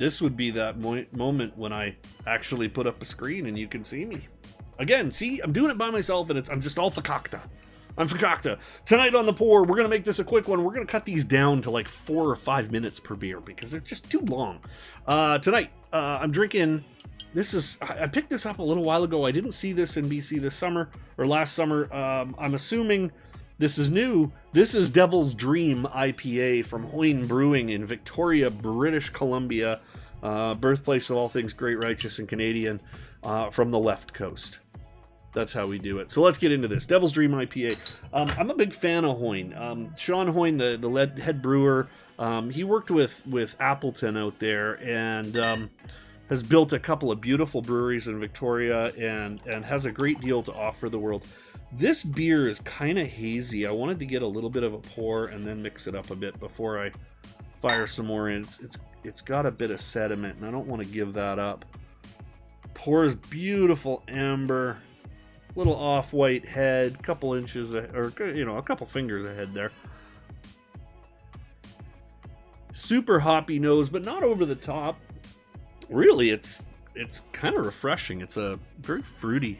this would be that moment when I actually put up a screen and you can see me. Again, see, I'm doing it by myself, and I'm just all fakakta. I'm fakakta. Tonight on the pour, we're going to make this a quick one. We're going to cut these down to like 4 or 5 minutes per beer because they're just too long. Tonight, I'm drinking... I picked this up a little while ago. I didn't see this in BC this summer, or last summer. I'm assuming this is new. This is Devils Dream IPA from Hoyne Brewing in Victoria, British Columbia. Birthplace of all things great, righteous, and Canadian, from the left coast. That's how we do it. So let's get into this. Devil's Dream IPA. I'm a big fan of Hoyne. Sean Hoyne, the head brewer, he worked with Appleton out there and has built a couple of beautiful breweries in Victoria and has a great deal to offer the world. This beer is kind of hazy. I wanted to get a little bit of a pour and then mix it up a bit before I fire some more in. It's got a bit of sediment, and I don't want to give that up. Pours beautiful amber. Little off-white head, couple inches, or a couple fingers ahead there. Super hoppy nose, but not over the top. Really, it's kind of refreshing. It's a very fruity,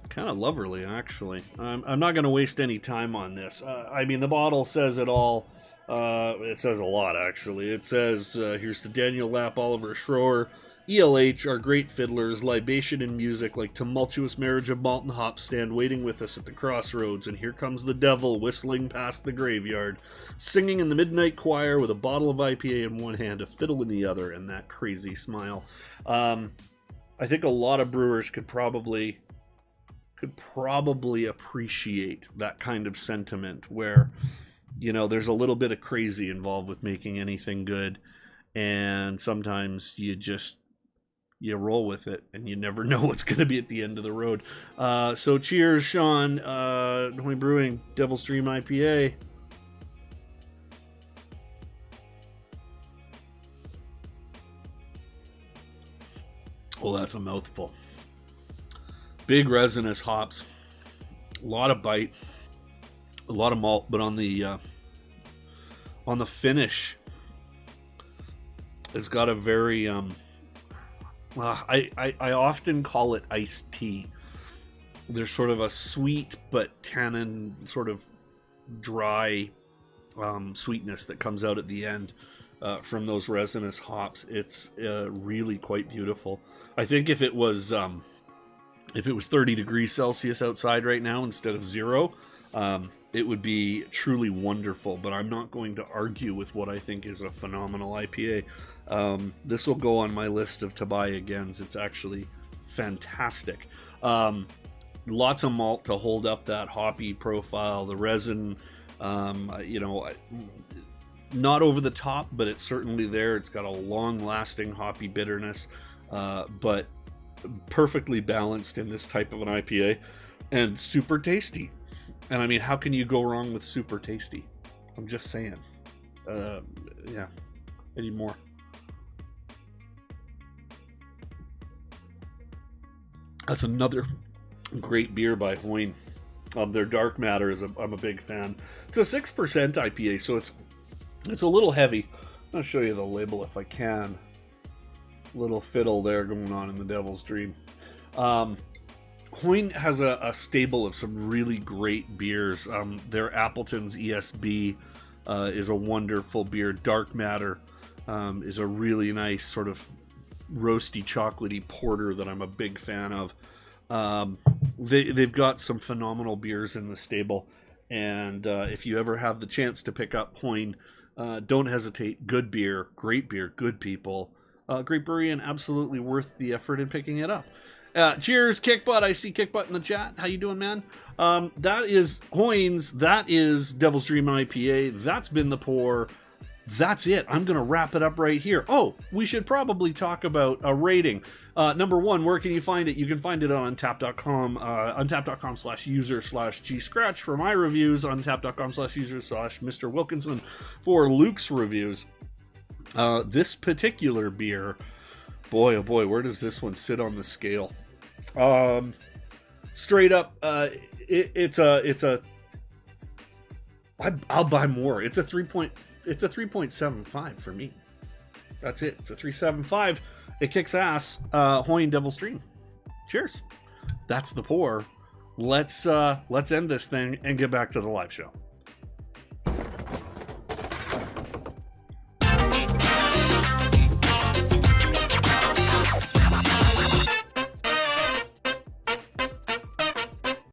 kind of loverly, actually. I'm not going to waste any time on this. I mean, the bottle says it all. It says a lot, actually. It says, here's to Daniel Lapp, Oliver Schroer, ELH, our great fiddlers, libation and music like tumultuous marriage of malt and hops stand waiting with us at the crossroads, and here comes the devil whistling past the graveyard, singing in the midnight choir with a bottle of IPA in one hand, a fiddle in the other, and that crazy smile. I think a lot of brewers could probably appreciate that kind of sentiment where, there's a little bit of crazy involved with making anything good, and sometimes you roll with it, and you never know what's going to be at the end of the road. So cheers, Sean. Hoyne Brewing, Devil's Dream IPA. Oh, that's a mouthful. Big resinous hops. A lot of bite. A lot of malt, but on the finish, it's got a very... I often call it iced tea. There's sort of a sweet but tannin, sort of dry sweetness that comes out at the end from those resinous hops. It's really quite beautiful. I think if it was 30 degrees Celsius outside right now instead of 0, it would be truly wonderful, but I'm not going to argue with what I think is a phenomenal IPA. This will go on my list of to buy agains. It's actually fantastic. Lots of malt to hold up that hoppy profile. The resin, not over the top, but it's certainly there. It's got a long-lasting hoppy bitterness, but perfectly balanced in this type of an IPA, and super tasty. And I mean, how can you go wrong with super tasty? I'm just saying. Yeah, I need more. That's another great beer by Hoyne. Their Dark Matter I'm a big fan. It's a 6% IPA, so it's a little heavy. I'll show you the label if I can. Little fiddle there going on in the Devil's Dream. Hoyne has a stable of some really great beers. Their Appleton's ESB is a wonderful beer. Dark Matter is a really nice sort of roasty, chocolatey porter that I'm a big fan of. They've got some phenomenal beers in the stable, and if you ever have the chance to pick up Hoyne, don't hesitate. Good beer, good people, great brewery, and absolutely worth the effort in picking it up. Cheers, Kickbutt. I see Kickbutt in the chat. How you doing, man? That is Hoyne's. That is Devil's Dream IPA. That's been the pour. That's it. I'm going to wrap it up right here. Oh, we should probably talk about a rating. Number one, where can you find it? You can find it on Untappd.com, Untappd.com/user/gscratch for my reviews, Untappd.com/user/Mr. Wilkinson for Luke's reviews. This particular beer, boy, oh boy, where does this one sit on the scale? Straight up, I'll buy more. It's a it's a 3.75 for me. That's it. It's a 3.75. It kicks ass. Hoyne Devils Dream. Cheers. That's the pour. Let's end this thing and get back to the live show.